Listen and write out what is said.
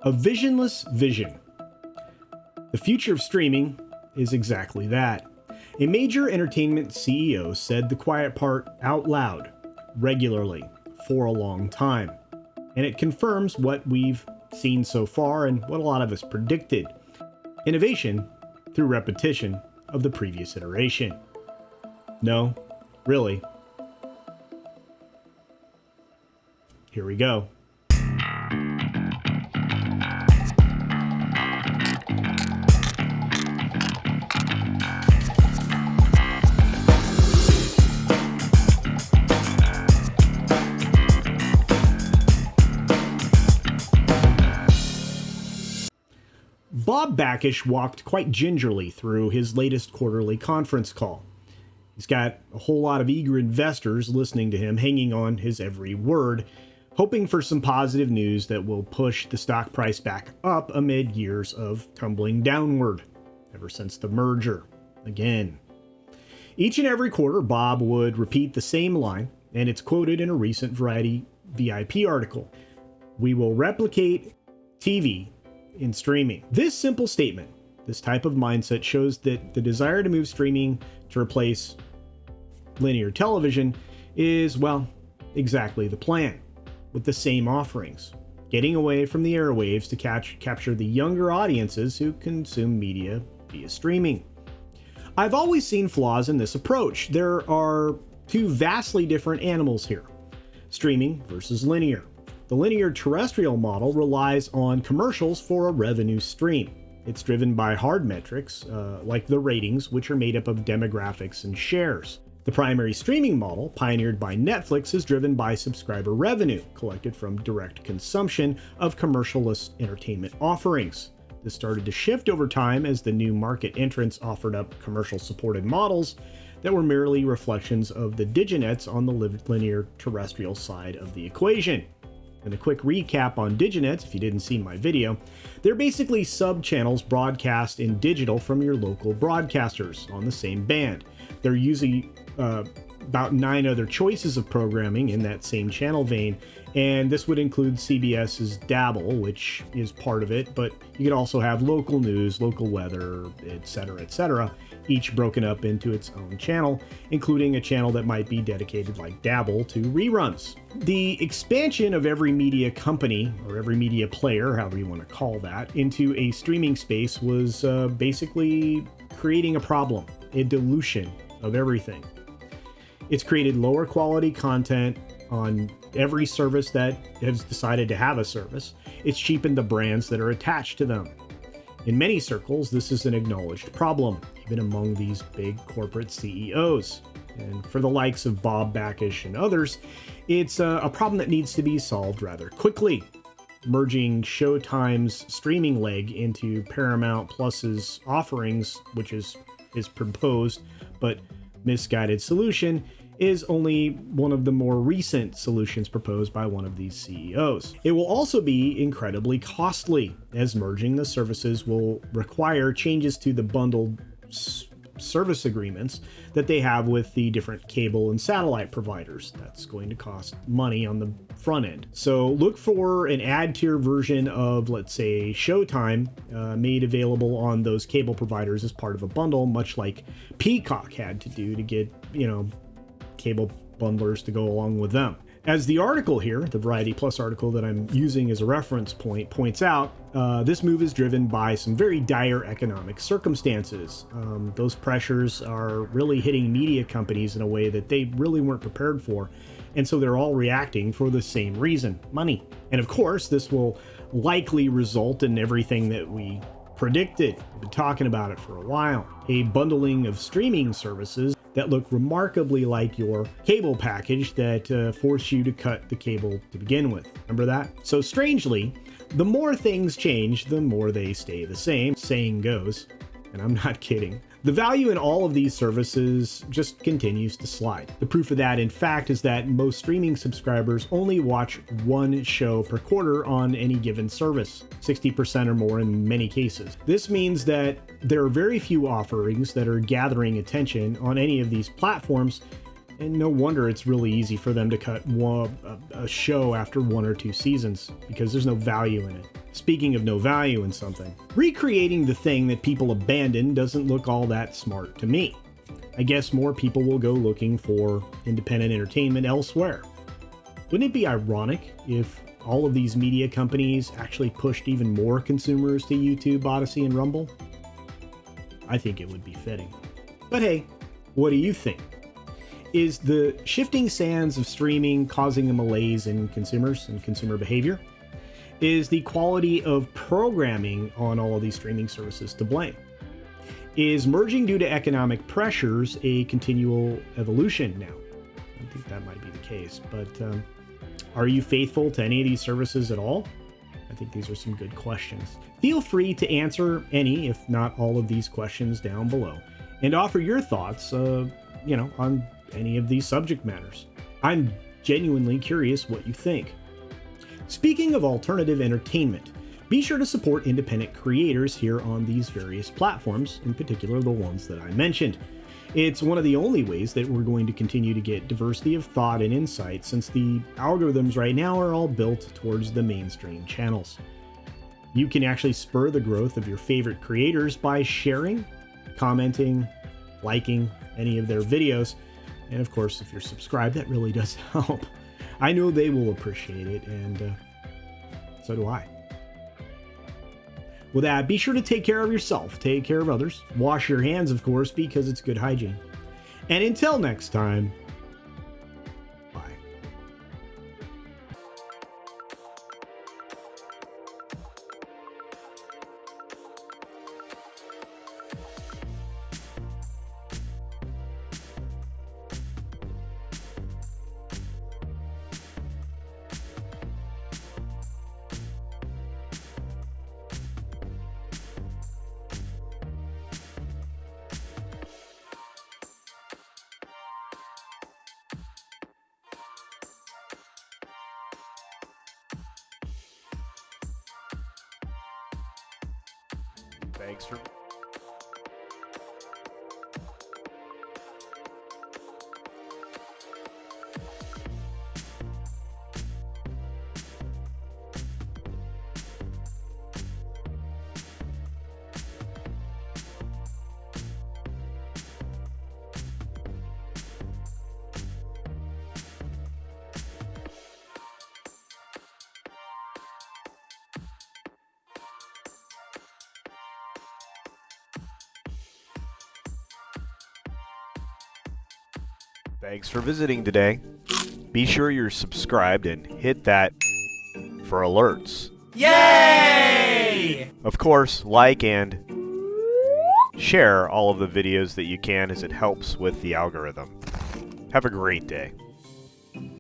A visionless vision. The future of streaming is exactly that. A major entertainment CEO said the quiet part out loud, regularly, for a long time. And it confirms what we've seen so far and what a lot of us predicted. Innovation through repetition of the previous iteration. No, really. Here we go. Bob Bakish walked quite gingerly through his latest quarterly conference call. He's got a whole lot of eager investors listening to him, hanging on his every word, hoping for some positive news that will push the stock price back up amid years of tumbling downward, ever since the merger. Again. Each and every quarter, Bob would repeat the same line, and it's quoted in a recent Variety VIP article. We will replicate TV in streaming. This simple statement, this type of mindset, shows that the desire to move streaming to replace linear television is, well, exactly the plan, with the same offerings, getting away from the airwaves to capture the younger audiences who consume media via streaming. I've always seen flaws in this approach. There are two vastly different animals here, streaming versus linear. The linear terrestrial model relies on commercials for a revenue stream. It's driven by hard metrics, like the ratings, which are made up of demographics and shares. The primary streaming model, pioneered by Netflix, is driven by subscriber revenue, collected from direct consumption of commercialless entertainment offerings. This started to shift over time as the new market entrants offered up commercial-supported models that were merely reflections of the diginets on the linear terrestrial side of the equation. And a quick recap on diginets, if you didn't see my video, they're basically sub-channels broadcast in digital from your local broadcasters on the same band. They're usually about 9 other choices of programming in that same channel vein, and this would include CBS's Dabble, which is part of it, but you could also have local news, local weather, etc., each broken up into its own channel, including a channel that might be dedicated, like Dabble, to reruns. The expansion of every media company, or every media player, however you want to call that, into a streaming space was basically creating a problem, a dilution of everything. It's created lower quality content on every service that has decided to have a service. It's cheapened the brands that are attached to them. In many circles, this is an acknowledged problem, even among these big corporate CEOs. And for the likes of Bob Bakish and others, it's a problem that needs to be solved rather quickly. Merging Showtime's streaming leg into Paramount Plus's offerings, which is his proposed but misguided solution, is only one of the more recent solutions proposed by one of these CEOs. It will also be incredibly costly, as merging the services will require changes to the bundled service agreements that they have with the different cable and satellite providers. That's going to cost money on the front end. So look for an ad tier version of, let's say, Showtime made available on those cable providers as part of a bundle, much like Peacock had to do to get, cable bundlers to go along with them. As the article here, the Variety Plus article that I'm using as a reference point, points out, this move is driven by some very dire economic circumstances. Those pressures are really hitting media companies in a way that they really weren't prepared for. And so they're all reacting for the same reason, money. And of course, this will likely result in everything that we predicted. We've been talking about it for a while. A bundling of streaming services that look remarkably like your cable package that force you to cut the cable to begin with. Remember that? So strangely, the more things change, the more they stay the same, saying goes, and I'm not kidding. The value in all of these services just continues to slide. The proof of that, in fact, is that most streaming subscribers only watch one show per quarter on any given service, 60% or more in many cases. This means that there are very few offerings that are gathering attention on any of these platforms And no wonder it's really easy for them to cut a show after 1 or 2 seasons, because there's no value in it. Speaking of no value in something, recreating the thing that people abandoned doesn't look all that smart to me. I guess more people will go looking for independent entertainment elsewhere. Wouldn't it be ironic if all of these media companies actually pushed even more consumers to YouTube, Odyssey, and Rumble? I think it would be fitting. But hey, what do you think? Is the shifting sands of streaming causing a malaise in consumers and consumer behavior? Is the quality of programming on all of these streaming services to blame? Is merging due to economic pressures a continual evolution now? I think that might be the case, but are you faithful to any of these services at all? I think these are some good questions. Feel free to answer any, if not all of these questions down below, and offer your thoughts, on any of these subject matters. I'm genuinely curious what you think. Speaking of alternative entertainment, be sure to support independent creators here on these various platforms, in particular the ones that I mentioned. It's one of the only ways that we're going to continue to get diversity of thought and insight, since the algorithms right now are all built towards the mainstream channels. You can actually spur the growth of your favorite creators by sharing, commenting, liking any of their videos, and of course, if you're subscribed, that really does help. I know they will appreciate it, and so do I. With that, be sure to take care of yourself, take care of others, wash your hands, of course, because it's good hygiene. And until next time, bye. Thanks for... Thanks for visiting today. Be sure you're subscribed and hit that for alerts. Yay! Of course, like and share all of the videos that you can, as it helps with the algorithm. Have a great day.